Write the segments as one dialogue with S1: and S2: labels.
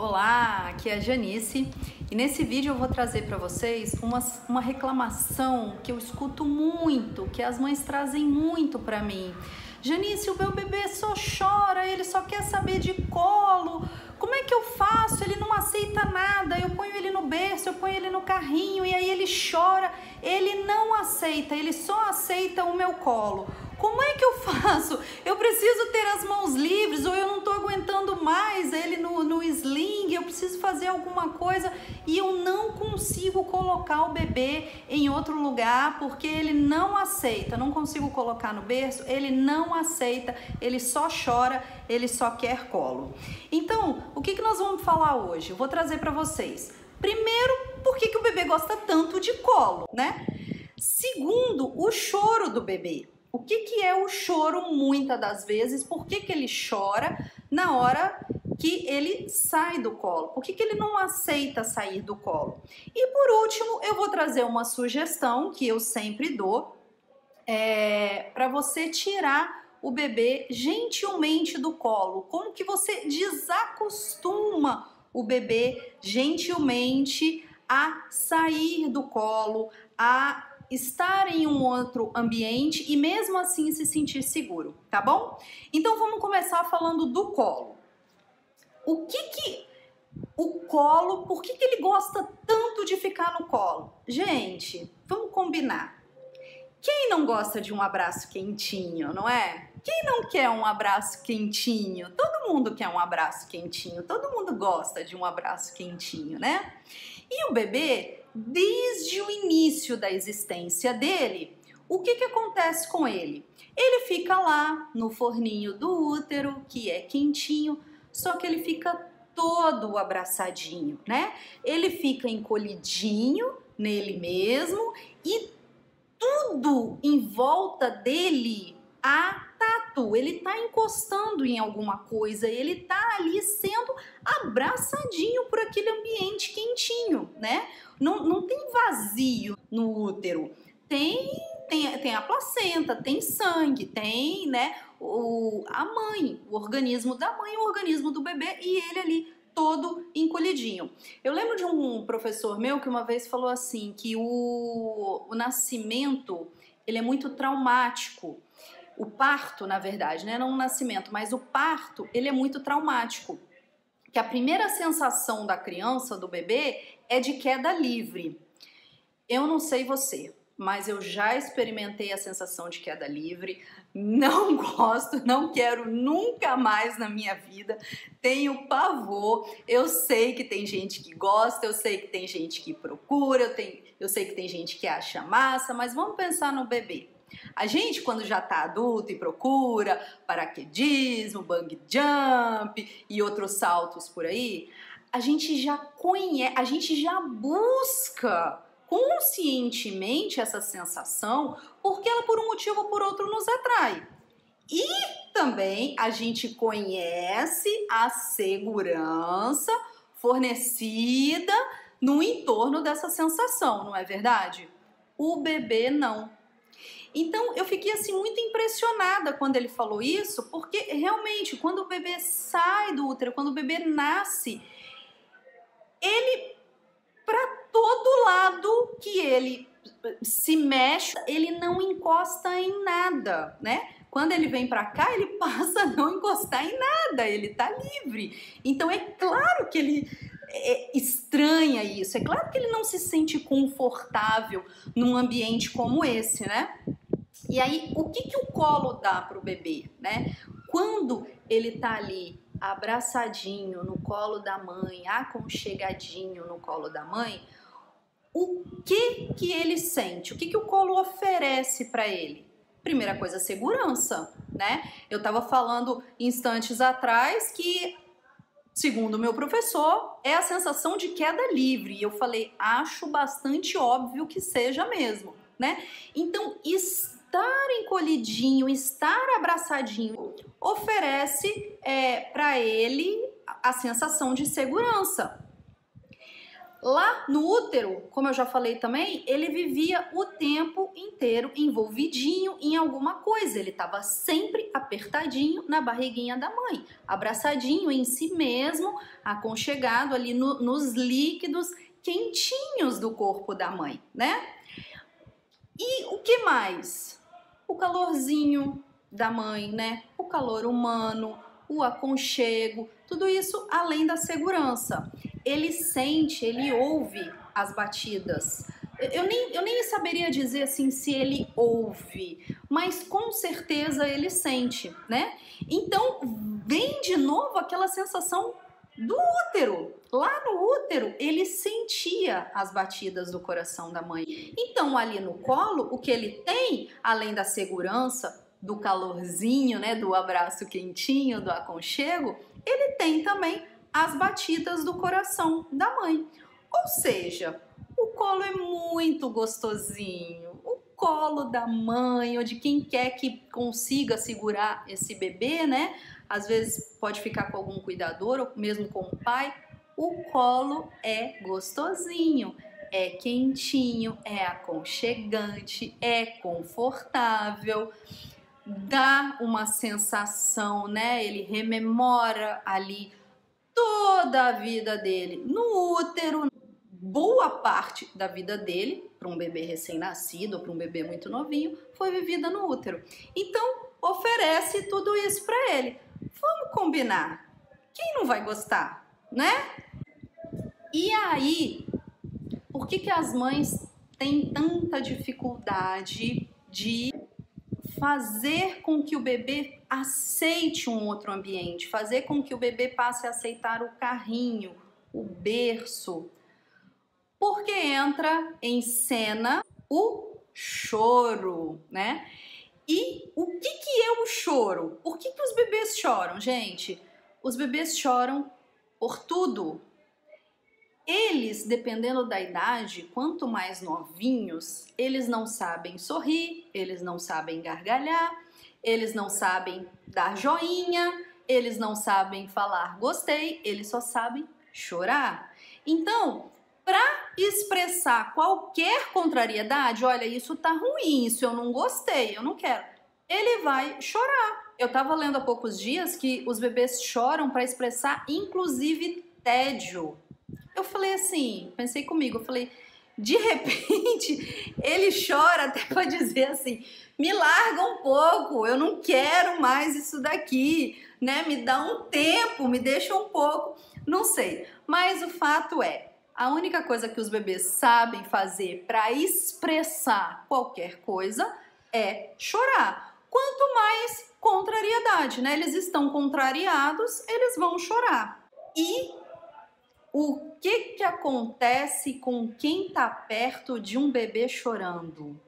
S1: Olá, aqui é a Janice e nesse vídeo eu vou trazer para vocês uma reclamação que eu escuto muito, que as mães trazem muito para mim. Janice, o meu bebê só chora, ele só quer saber de colo. Como é que eu faço? Ele não aceita nada. Eu ponho ele no berço, eu ponho ele no carrinho e aí ele chora. Ele não aceita, ele só aceita o meu colo. Como é que eu faço? Eu preciso ter as mãos livres ou eu não estou aguentando mais ele no sling, eu preciso fazer alguma coisa e eu não consigo colocar o bebê em outro lugar porque ele não aceita, não consigo colocar no berço, ele não aceita, ele só chora, ele só quer colo. Então, o que nós vamos falar hoje? Eu vou trazer para vocês. Primeiro, por que o bebê gosta tanto de colo, né? Segundo, o choro do bebê. O que é o choro muitas das vezes? Por que ele chora na hora que ele sai do colo? Por que ele não aceita sair do colo? E por último, eu vou trazer uma sugestão que eu sempre dou para você tirar o bebê gentilmente do colo. Como que você desacostuma o bebê gentilmente a sair do colo, a estar em um outro ambiente e mesmo assim se sentir seguro, tá bom? Então vamos começar falando do colo. O colo, por que ele gosta tanto de ficar no colo? Gente, vamos combinar. Quem não gosta de um abraço quentinho, não é? Quem não quer um abraço quentinho? Todo mundo quer um abraço quentinho, todo mundo gosta de um abraço quentinho, né? E o bebê, desde o início da existência dele, o que acontece com ele? Ele fica lá no forninho do útero, que é quentinho, só que ele fica todo abraçadinho, né? Ele fica encolhidinho nele mesmo e tudo em volta dele há tato, ele tá encostando em alguma coisa, ele tá ali sendo abraçadinho por aquele ambiente quentinho, né? Não tem vazio no útero, tem a placenta, tem sangue, tem, né, a mãe, o organismo da mãe, o organismo do bebê e ele ali todo encolhidinho. Eu lembro de um professor meu que uma vez falou assim, que o nascimento, ele é muito traumático. O parto, na verdade, né? Não o nascimento, mas o parto, ele é muito traumático. Que a primeira sensação da criança, do bebê, é de queda livre. Eu não sei você, mas eu já experimentei a sensação de queda livre, não gosto, não quero nunca mais na minha vida, tenho pavor, eu sei que tem gente que gosta, eu sei que tem gente que procura, eu sei que tem gente que acha massa, mas vamos pensar no bebê. A gente, quando já tá adulto e procura paraquedismo, bungee jump e outros saltos por aí, a gente já conhece, a gente já busca conscientemente essa sensação porque ela por um motivo ou por outro nos atrai. E também a gente conhece a segurança fornecida no entorno dessa sensação, não é verdade? O bebê não. Então eu fiquei assim muito impressionada quando ele falou isso, porque realmente quando o bebê sai do útero, quando o bebê nasce, ele, para todo lado que ele se mexe, ele não encosta em nada, né? Quando ele vem para cá, ele passa a não encostar em nada, ele tá livre. Então é claro que ele estranha isso, é claro que ele não se sente confortável num ambiente como esse, né? E aí, o que o colo dá pro bebê, né? Quando ele tá ali abraçadinho no colo da mãe, aconchegadinho no colo da mãe, o que ele sente? O que o colo oferece para ele? Primeira coisa, segurança, né? Eu tava falando instantes atrás que, segundo o meu professor, é a sensação de queda livre. E eu falei, acho bastante óbvio que seja mesmo, né? Então, estar encolhidinho, estar abraçadinho, oferece para ele a sensação de segurança. Lá no útero, como eu já falei também, ele vivia o tempo inteiro envolvidinho em alguma coisa. Ele estava sempre apertadinho na barriguinha da mãe, abraçadinho em si mesmo, aconchegado ali nos líquidos quentinhos do corpo da mãe, né? E o que mais? O calorzinho da mãe, né? O calor humano, o aconchego, tudo isso além da segurança. Ele sente, ele ouve as batidas. Eu nem saberia dizer assim se ele ouve, mas com certeza ele sente, né? Então vem de novo aquela sensação do útero. Lá no útero ele sentia as batidas do coração da mãe. Então ali no colo o que ele tem, além da segurança, do calorzinho, né, do abraço quentinho, do aconchego, ele tem também as batidas do coração da mãe. Ou seja, o colo é muito gostosinho. O colo da mãe ou de quem quer que consiga segurar esse bebê, né? Às vezes pode ficar com algum cuidador ou mesmo com o pai. O colo é gostosinho, é quentinho, é aconchegante, é confortável. Dá uma sensação, né? Ele rememora ali toda a vida dele no útero, boa parte da vida dele, para um bebê recém-nascido ou para um bebê muito novinho, foi vivida no útero. Então, oferece tudo isso para ele. Vamos combinar. Quem não vai gostar, né? E aí, por que as mães têm tanta dificuldade de fazer com que o bebê aceite um outro ambiente, fazer com que o bebê passe a aceitar o carrinho, o berço? Porque entra em cena o choro, né? E o que é o choro? Por que os bebês choram, gente? Os bebês choram por tudo. Eles, dependendo da idade, quanto mais novinhos, eles não sabem sorrir, eles não sabem gargalhar, eles não sabem dar joinha, eles não sabem falar gostei, eles só sabem chorar. Então, para expressar qualquer contrariedade, olha, isso tá ruim, isso eu não gostei, eu não quero, ele vai chorar. Eu tava lendo há poucos dias que os bebês choram para expressar, inclusive, tédio. Eu falei assim, pensei comigo, eu falei, de repente ele chora até para dizer assim, me larga um pouco, eu não quero mais isso daqui, né? Me dá um tempo, me deixa um pouco, não sei. Mas o fato é, a única coisa que os bebês sabem fazer para expressar qualquer coisa é chorar. Quanto mais contrariedade, né? Eles estão contrariados, eles vão chorar. E o que acontece com quem está perto de um bebê chorando?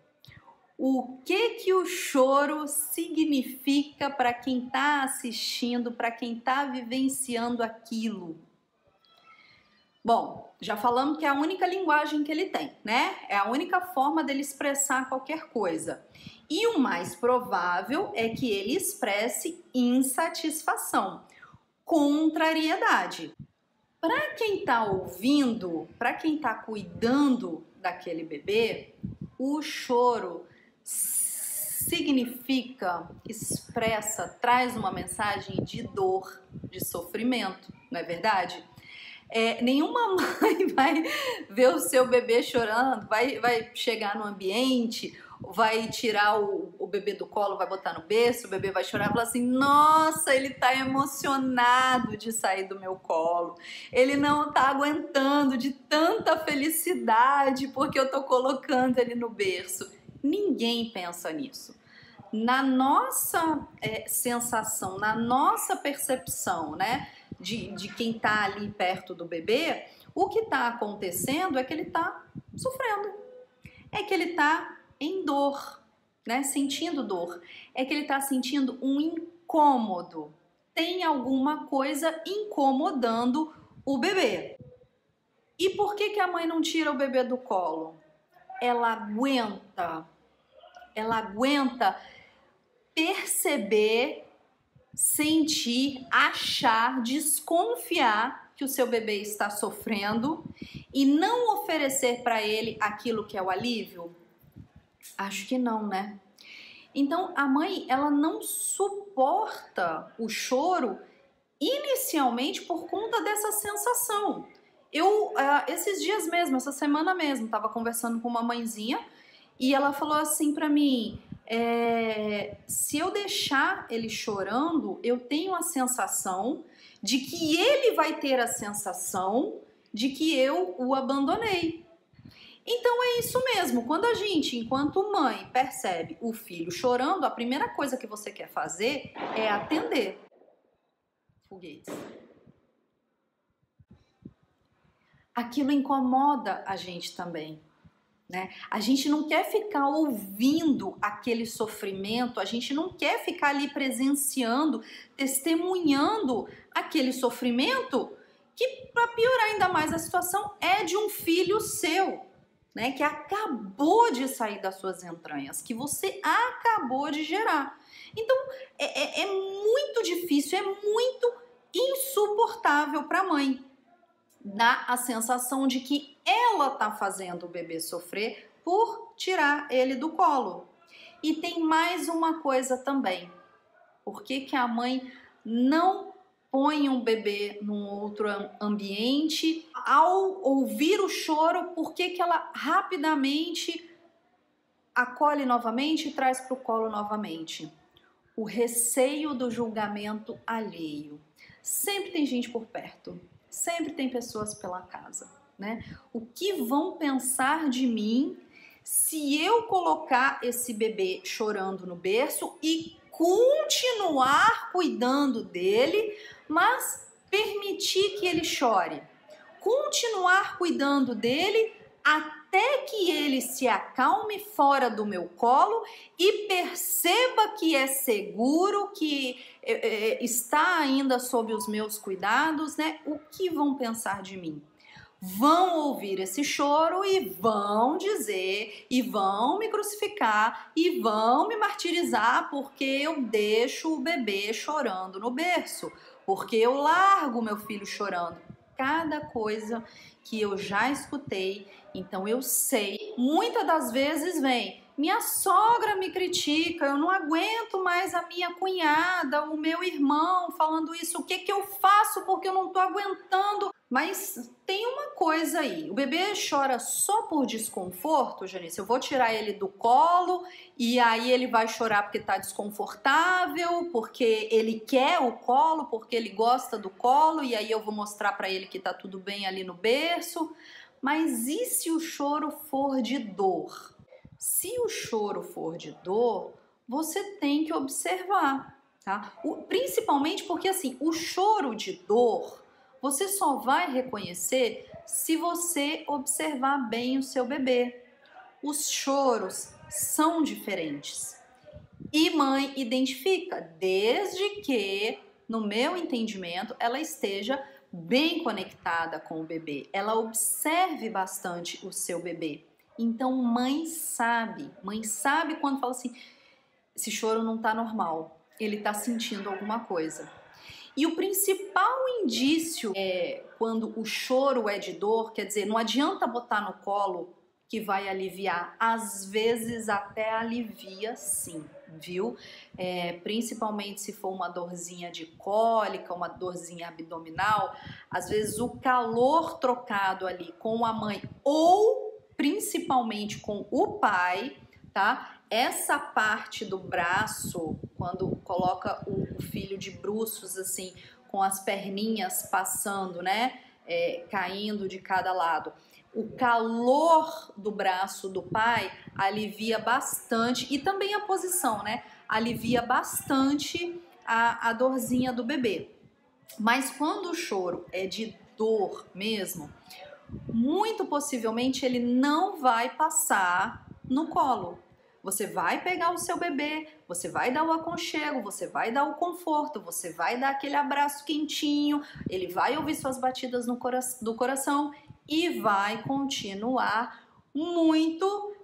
S1: O que o choro significa para quem está assistindo, para quem está vivenciando aquilo? Bom, já falamos que é a única linguagem que ele tem, né? É a única forma dele expressar qualquer coisa. E o mais provável é que ele expresse insatisfação, contrariedade. Para quem está ouvindo, para quem está cuidando daquele bebê, o choro significa, expressa, traz uma mensagem de dor, de sofrimento, não é verdade? Nenhuma mãe vai ver o seu bebê chorando, vai chegar no ambiente, vai tirar o bebê do colo, vai botar no berço, o bebê vai chorar e falar assim, nossa, ele tá emocionado de sair do meu colo, ele não tá aguentando de tanta felicidade porque eu tô colocando ele no berço. Ninguém pensa nisso. Na nossa sensação, na nossa percepção, né, de quem tá ali perto do bebê, o que tá acontecendo é que ele tá sofrendo, é que ele tá em dor, né? Sentindo dor. É que ele está sentindo um incômodo. Tem alguma coisa incomodando o bebê. E por que a mãe não tira o bebê do colo? Ela aguenta perceber sentir, achar, desconfiar que o seu bebê está sofrendo e não oferecer para ele aquilo que é o alívio? Acho que não, né? Então a mãe, ela não suporta o choro inicialmente por conta dessa sensação. Eu, esses dias mesmo, essa semana mesmo, estava conversando com uma mãezinha e ela falou assim para mim, se eu deixar ele chorando, eu tenho a sensação de que ele vai ter a sensação de que eu o abandonei. Então é isso mesmo, quando a gente, enquanto mãe, percebe o filho chorando, a primeira coisa que você quer fazer é atender. Foguetes. Aquilo incomoda a gente também, né? A gente não quer ficar ouvindo aquele sofrimento, a gente não quer ficar ali presenciando, testemunhando aquele sofrimento que, para piorar ainda mais a situação, é de um filho seu, né? Que acabou de sair das suas entranhas, que você acabou de gerar. Então, é muito difícil, é muito insuportável para a mãe. Dá a sensação de que ela tá fazendo o bebê sofrer por tirar ele do colo. E tem mais uma coisa também. Por que que a mãe não põe um bebê num outro ambiente? Ao ouvir o choro, por que que ela rapidamente acolhe novamente e traz para o colo novamente? O receio do julgamento alheio. Sempre tem gente por perto. Sempre tem pessoas pela casa, né? O que vão pensar de mim se eu colocar esse bebê chorando no berço e continuar cuidando dele, mas permitir que ele chore? Continuar cuidando dele até que ele se acalme fora do meu colo e perceba que é seguro, que está ainda sob os meus cuidados, né? O que vão pensar de mim? Vão ouvir esse choro e vão dizer, e vão me crucificar, e vão me martirizar porque eu deixo o bebê chorando no berço, porque eu largo meu filho chorando. Cada coisa que eu já escutei, então eu sei, muitas das vezes vem, minha sogra me critica, eu não aguento mais a minha cunhada, o meu irmão falando isso, o que que eu faço porque eu não tô aguentando? Mas tem uma coisa aí, o bebê chora só por desconforto, Janice? Eu vou tirar ele do colo e aí ele vai chorar porque tá desconfortável, porque ele quer o colo, porque ele gosta do colo e aí eu vou mostrar para ele que tá tudo bem ali no berço. Mas e se o choro for de dor? Se o choro for de dor, você tem que observar, tá? Principalmente porque assim, o choro de dor você só vai reconhecer se você observar bem o seu bebê. Os choros são diferentes. E mãe identifica, desde que, no meu entendimento, ela esteja bem conectada com o bebê. Ela observe bastante o seu bebê. Então, mãe sabe quando fala assim, esse choro não tá normal, ele tá sentindo alguma coisa. E o principal indício é quando o choro é de dor, quer dizer, não adianta botar no colo que vai aliviar, às vezes até alivia sim, viu? Principalmente se for uma dorzinha de cólica, uma dorzinha abdominal, às vezes o calor trocado ali com a mãe ou principalmente com o pai, tá? Essa parte do braço, quando coloca o filho de bruços assim, com as perninhas passando, né? Caindo de cada lado. O calor do braço do pai alivia bastante, e também a posição, né? Alivia bastante a dorzinha do bebê. Mas quando o choro é de dor mesmo, muito possivelmente ele não vai passar no colo. Você vai pegar o seu bebê, você vai dar o aconchego, você vai dar o conforto, você vai dar aquele abraço quentinho, ele vai ouvir suas batidas do coração e vai continuar muito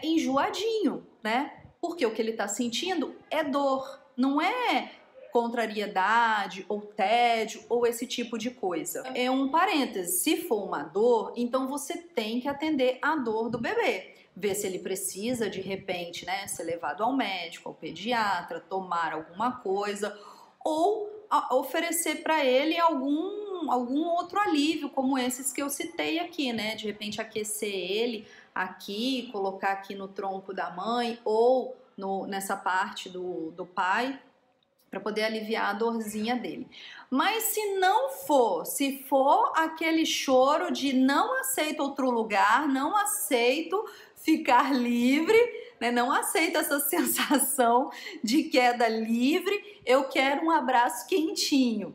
S1: enjoadinho, né? Porque o que ele tá sentindo é dor, não é contrariedade ou tédio ou esse tipo de coisa. É um parêntese, se for uma dor, então você tem que atender a dor do bebê. Ver se ele precisa, de repente, né, ser levado ao médico, ao pediatra, tomar alguma coisa ou oferecer para ele algum outro alívio, como esses que eu citei aqui, né? De repente aquecer ele aqui, colocar aqui no tronco da mãe ou nessa parte do pai, para poder aliviar a dorzinha dele. Mas se for aquele choro de não aceito outro lugar, não aceito ficar livre, né? Não aceito essa sensação de queda livre, eu quero um abraço quentinho.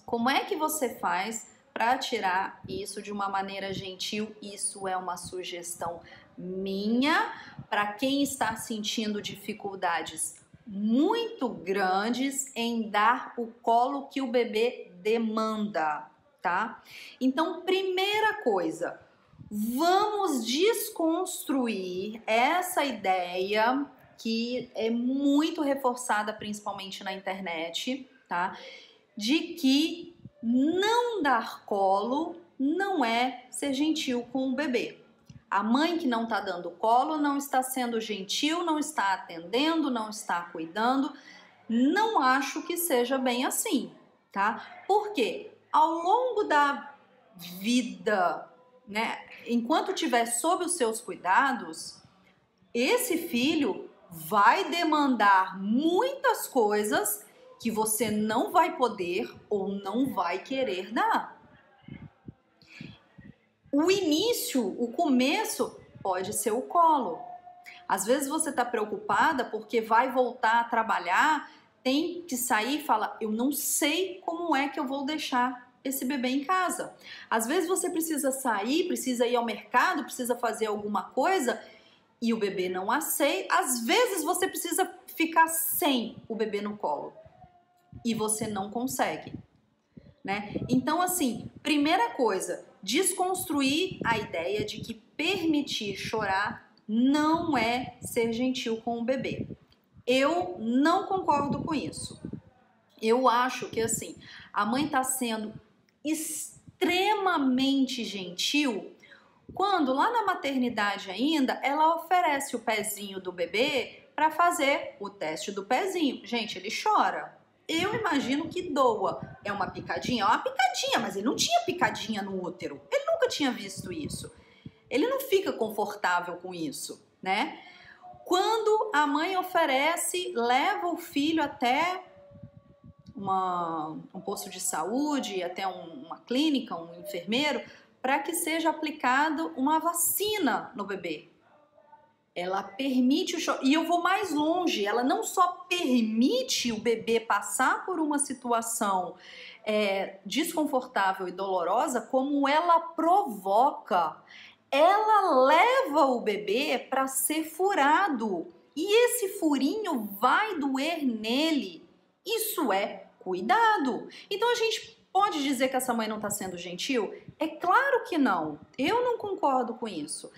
S1: Como é que você faz para tirar isso de uma maneira gentil? Isso é uma sugestão minha para quem está sentindo dificuldades muito grandes em dar o colo que o bebê demanda, tá? Então, primeira coisa, vamos desconstruir essa ideia que é muito reforçada principalmente na internet, tá? De que não dar colo não é ser gentil com o bebê. A mãe que não está dando colo não está sendo gentil, não está atendendo, não está cuidando. Não acho que seja bem assim, tá? Porque ao longo da vida, né, enquanto estiver sob os seus cuidados, esse filho vai demandar muitas coisas que você não vai poder ou não vai querer dar. O início, o começo pode ser o colo. Às vezes você está preocupada porque vai voltar a trabalhar, tem que sair e fala, eu não sei como é que eu vou deixar esse bebê em casa. Às vezes você precisa sair, precisa ir ao mercado, precisa fazer alguma coisa e o bebê não aceita. Às vezes você precisa ficar sem o bebê no colo e você não consegue, né? Então, assim, primeira coisa, desconstruir a ideia de que permitir chorar não é ser gentil com o bebê. Eu não concordo com isso. Eu acho que, assim, a mãe está sendo extremamente gentil quando lá na maternidade ainda ela oferece o pezinho do bebê para fazer o teste do pezinho. Gente, ele chora. Eu imagino que doa. É uma picadinha? É uma picadinha, mas ele não tinha picadinha no útero. Ele nunca tinha visto isso. Ele não fica confortável com isso, né? Quando a mãe oferece, leva o filho até um posto de saúde, até uma clínica, um enfermeiro, para que seja aplicado uma vacina no bebê. Ela permite o choro. E eu vou mais longe, ela não só permite o bebê passar por uma situação desconfortável e dolorosa, como ela provoca. Ela leva o bebê para ser furado. E esse furinho vai doer nele. Isso é cuidado. Então a gente pode dizer que essa mãe não está sendo gentil? É claro que não. Eu não concordo com isso.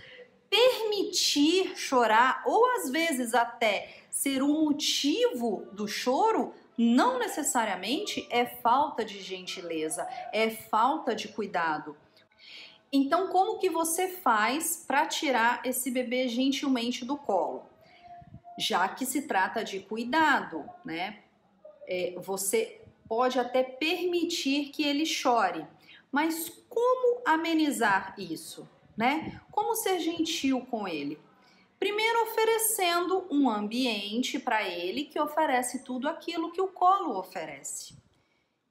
S1: Permitir chorar ou às vezes até ser um motivo do choro não necessariamente é falta de gentileza, é falta de cuidado. Então, como que você faz para tirar esse bebê gentilmente do colo? Já que se trata de cuidado, né? Você pode até permitir que ele chore, mas como amenizar isso? Né? Como ser gentil com ele? Primeiro, oferecendo um ambiente para ele que oferece tudo aquilo que o colo oferece.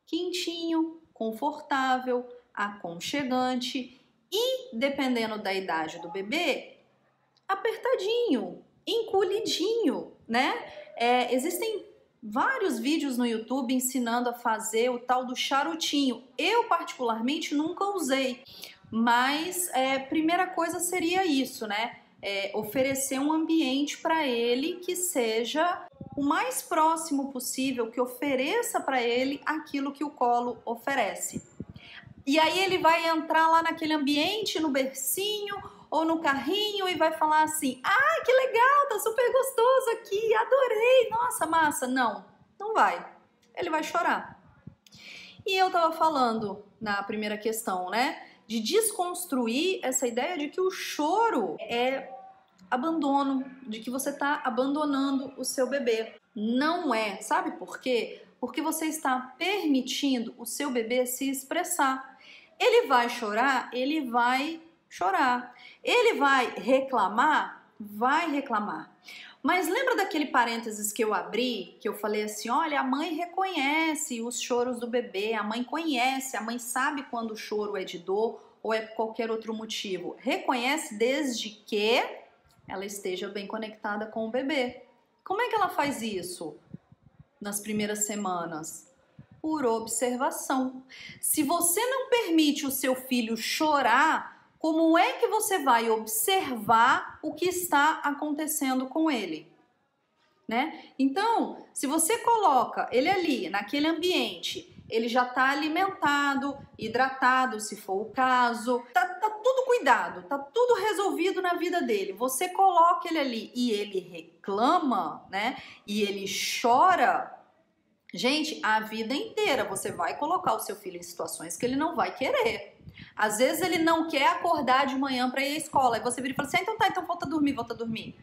S1: Quentinho, confortável, aconchegante e, dependendo da idade do bebê, apertadinho, encolhidinho, né? Existem vários vídeos no YouTube ensinando a fazer o tal do charutinho. Eu, particularmente, nunca usei. Mas primeira coisa seria isso, né? Oferecer um ambiente para ele que seja o mais próximo possível, que ofereça para ele aquilo que o colo oferece. E aí ele vai entrar lá naquele ambiente, no bercinho ou no carrinho e vai falar assim, ah, que legal, tá super gostoso aqui, adorei, nossa, massa. Não vai. ele vai chorar. E eu tava falando na primeira questão, né, de desconstruir essa ideia de que o choro é abandono, de que você tá abandonando o seu bebê. Não é, sabe por quê? Porque você está permitindo o seu bebê se expressar. Ele vai chorar, ele vai chorar. Ele vai reclamar, vai reclamar. Mas lembra daquele parênteses que eu abri, que eu falei assim, olha, a mãe reconhece os choros do bebê, a mãe conhece, a mãe sabe quando o choro é de dor ou é por qualquer outro motivo. Reconhece desde que ela esteja bem conectada com o bebê. Como é que ela faz isso nas primeiras semanas? Por observação. Se você não permite o seu filho chorar, como é que você vai observar o que está acontecendo com ele? Né? Então, se você coloca ele ali, naquele ambiente, ele já está alimentado, hidratado, se for o caso, tá tudo cuidado, tá tudo resolvido na vida dele. Você coloca ele ali e ele reclama, né? E ele chora. Gente, a vida inteira você vai colocar o seu filho em situações que ele não vai querer. Às vezes ele não quer acordar de manhã para ir à escola. Aí você vira e fala assim, então tá, então volta a dormir, volta a dormir.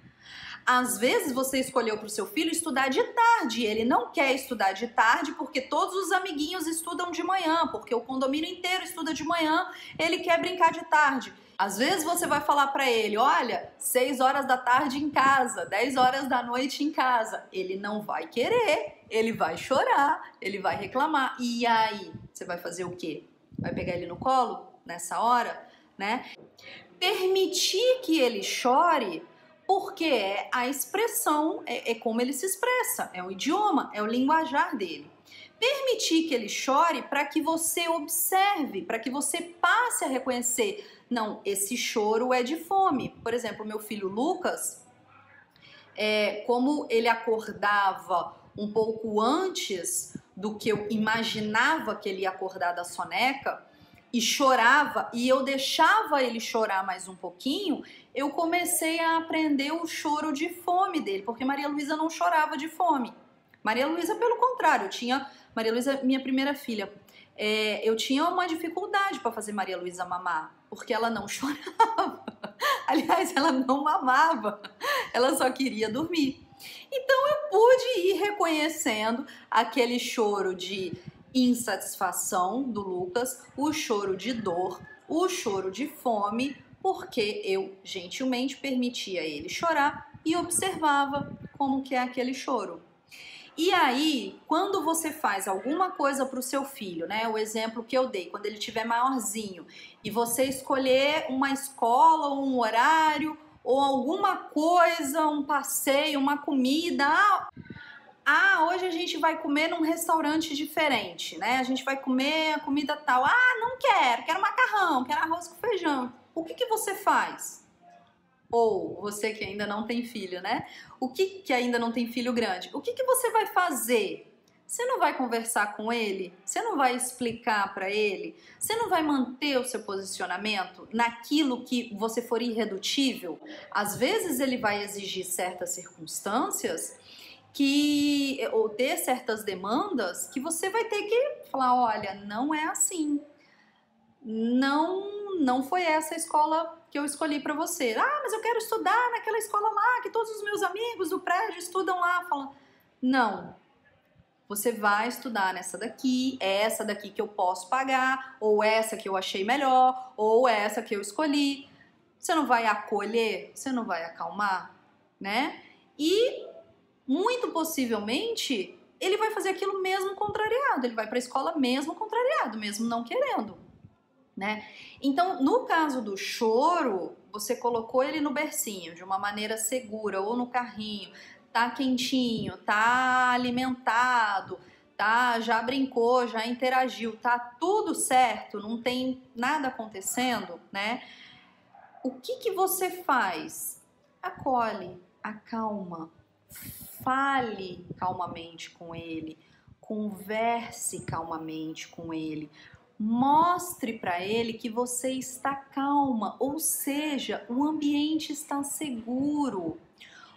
S1: Às vezes você escolheu para o seu filho estudar de tarde. Ele não quer estudar de tarde porque todos os amiguinhos estudam de manhã, porque o condomínio inteiro estuda de manhã, ele quer brincar de tarde. Às vezes você vai falar para ele, olha, 6 horas da tarde em casa, 10 horas da noite em casa. Ele não vai querer, ele vai chorar, ele vai reclamar. E aí, você vai fazer o quê? Vai pegar ele no colo nessa hora, né? Permitir que ele chore, porque é a expressão, é como ele se expressa, é o idioma, é o linguajar dele. Permitir que ele chore para que você observe, para que você passe a reconhecer, não, esse choro é de fome. Por exemplo, meu filho Lucas, como ele acordava um pouco antes do que eu imaginava que ele ia acordar da soneca, e chorava, e eu deixava ele chorar mais um pouquinho, eu comecei a aprender o choro de fome dele, porque Maria Luísa não chorava de fome. Maria Luísa, pelo contrário, Maria Luísa, minha primeira filha, eu tinha uma dificuldade para fazer Maria Luísa mamar, porque ela não chorava. Aliás, ela não mamava, ela só queria dormir. Então eu pude ir reconhecendo aquele choro de insatisfação do Lucas, o choro de dor, o choro de fome, porque eu gentilmente permitia ele chorar e observava como que é aquele choro. E aí, quando você faz alguma coisa para o seu filho, né? O exemplo que eu dei, quando ele tiver maiorzinho, e você escolher uma escola ou um horário, ou alguma coisa, um passeio, uma comida, hoje a gente vai comer num restaurante diferente, né? A gente vai comer a comida tal. Não quero macarrão, quero arroz com feijão. O que você faz? Ou você que ainda não tem filho, né? O que ainda não tem filho grande? O que você vai fazer? Você não vai conversar com ele? Você não vai explicar para ele? Você não vai manter o seu posicionamento naquilo que você for irredutível? Às vezes ele vai exigir certas circunstâncias ou ter certas demandas que você vai ter que falar, olha, não é assim. Não foi essa a escola que eu escolhi para você. Mas eu quero estudar naquela escola lá, que todos os meus amigos do prédio estudam lá. Fala, não, você vai estudar nessa daqui, é essa daqui que eu posso pagar, ou essa que eu achei melhor, ou essa que eu escolhi. Você não vai acolher, você não vai acalmar, né? E muito possivelmente ele vai fazer aquilo mesmo contrariado, ele vai para a escola mesmo contrariado, mesmo não querendo, né? Então, no caso do choro, você colocou ele no bercinho de uma maneira segura ou no carrinho, tá quentinho, tá alimentado, tá, já brincou, já interagiu, tá tudo certo, não tem nada acontecendo, né? O que você faz? Acolhe, acalma, fale calmamente com ele, converse calmamente com ele, mostre para ele que você está calma, ou seja, o ambiente está seguro.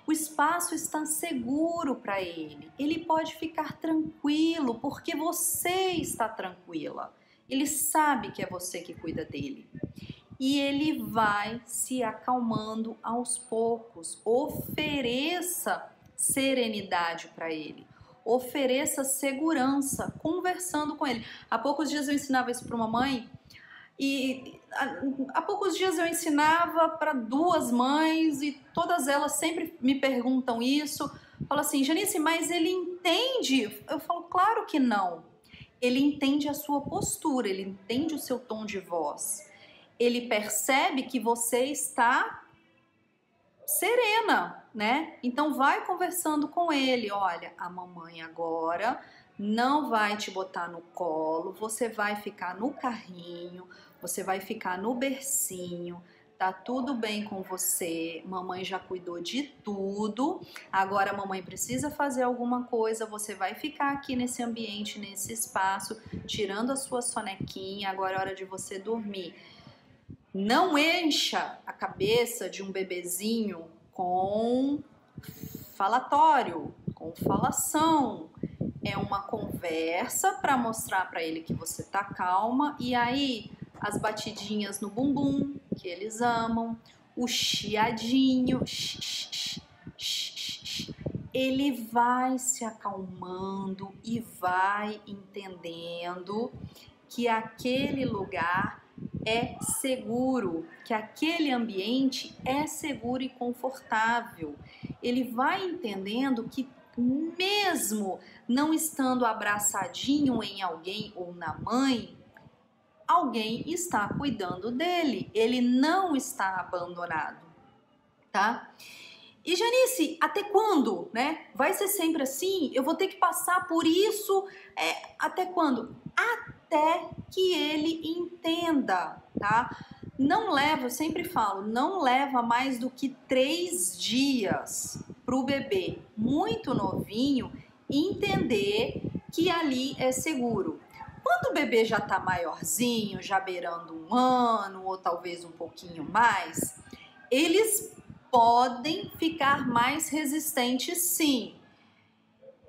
S1: O espaço está seguro para ele. Ele pode ficar tranquilo porque você está tranquila. Ele sabe que é você que cuida dele. E ele vai se acalmando aos poucos. Ofereça serenidade para ele. Ofereça segurança, conversando com ele. Há poucos dias eu ensinava isso para uma mãe e há poucos dias eu ensinava para 2 mães e todas elas sempre me perguntam isso. Fala assim, Janice, mas ele entende? Eu falo, claro que não. Ele entende a sua postura, ele entende o seu tom de voz. Ele percebe que você está serena, né? Então vai conversando com ele, olha, a mamãe agora não vai te botar no colo, você vai ficar no carrinho, você vai ficar no bercinho, tá tudo bem com você, mamãe já cuidou de tudo, agora a mamãe precisa fazer alguma coisa, você vai ficar aqui nesse ambiente, nesse espaço, tirando a sua sonequinha, agora é hora de você dormir. Não encha a cabeça de um bebezinho com falatório, com falação. É uma conversa para mostrar para ele que você tá calma. E aí, as batidinhas no bumbum, que eles amam, o chiadinho, ele vai se acalmando e vai entendendo que aquele lugar é seguro, que aquele ambiente é seguro e confortável. Ele vai entendendo que mesmo não estando abraçadinho em alguém ou na mãe, alguém está cuidando dele. Ele não está abandonado, tá? E Janice, até quando, né? Vai ser sempre assim? Eu vou ter que passar por isso? Até quando? Até que ele entenda, tá? Não leva, eu sempre falo, não leva mais do que 3 dias para o bebê muito novinho entender que ali é seguro. Quando o bebê já tá maiorzinho, já beirando 1 ano ou talvez um pouquinho mais, eles podem ficar mais resistentes, sim.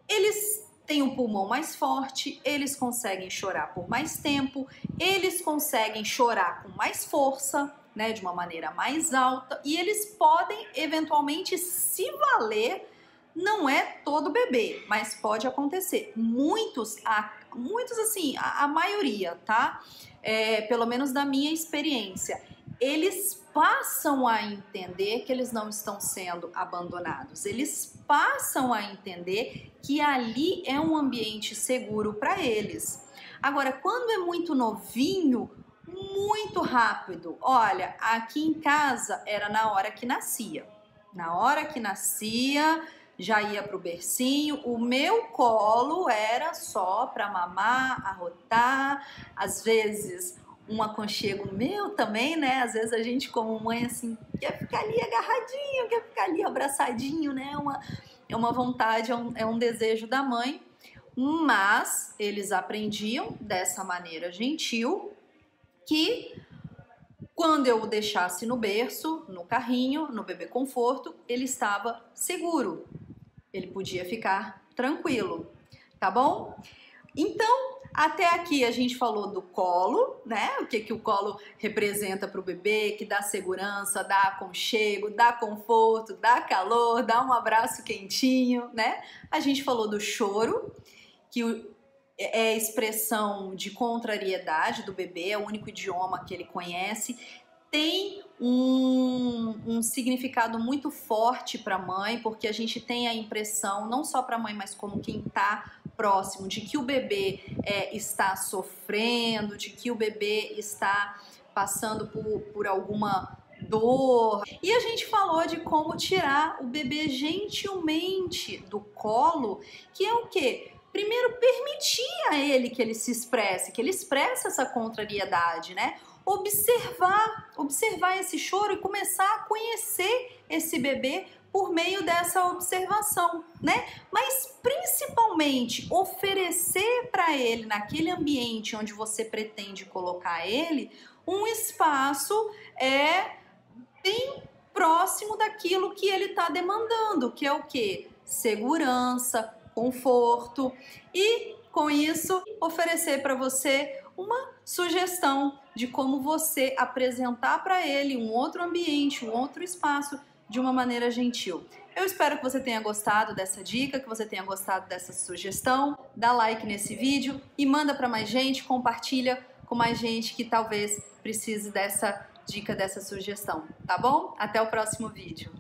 S1: Eles têm um pulmão mais forte, eles conseguem chorar por mais tempo, eles conseguem chorar com mais força, né, de uma maneira mais alta, e eles podem eventualmente se valer. Não é todo bebê, mas pode acontecer. Muitos assim, a maioria, tá? Pelo menos da minha experiência, eles passam a entender que eles não estão sendo abandonados. Eles passam a entender que ali é um ambiente seguro para eles. Agora, quando é muito novinho, muito rápido. Olha, aqui em casa era na hora que nascia. Na hora que nascia, já ia pro bercinho. O meu colo era só para mamar, arrotar, às vezes um aconchego meu também, né? Às vezes a gente como mãe assim quer ficar ali agarradinho, quer ficar ali abraçadinho, né? É uma vontade, é um desejo da mãe. Mas eles aprendiam dessa maneira gentil que quando eu o deixasse no berço, no carrinho, no bebê conforto, ele estava seguro. Ele podia ficar tranquilo, tá bom? Então, até aqui a gente falou do colo, né? O que o colo representa para o bebê, que dá segurança, dá aconchego, dá conforto, dá calor, dá um abraço quentinho, né? A gente falou do choro, que é a expressão de contrariedade do bebê, é o único idioma que ele conhece. Tem um significado muito forte para a mãe, porque a gente tem a impressão, não só para a mãe, mas como quem está próximo, de que o bebê está sofrendo, de que o bebê está passando por alguma dor. E a gente falou de como tirar o bebê gentilmente do colo, que é o quê? Primeiro, permitir a ele que ele se expresse, que ele expresse essa contrariedade, né? Observar esse choro e começar a conhecer esse bebê por meio dessa observação, né? Mas principalmente oferecer para ele, naquele ambiente onde você pretende colocar ele, um espaço bem próximo daquilo que ele está demandando, que é o quê? Segurança, conforto e, com isso, oferecer para você uma sugestão de como você apresentar para ele um outro ambiente, um outro espaço de uma maneira gentil. Eu espero que você tenha gostado dessa dica, que você tenha gostado dessa sugestão. Dá like nesse vídeo e manda para mais gente, compartilha com mais gente que talvez precise dessa dica, dessa sugestão, tá bom? Até o próximo vídeo.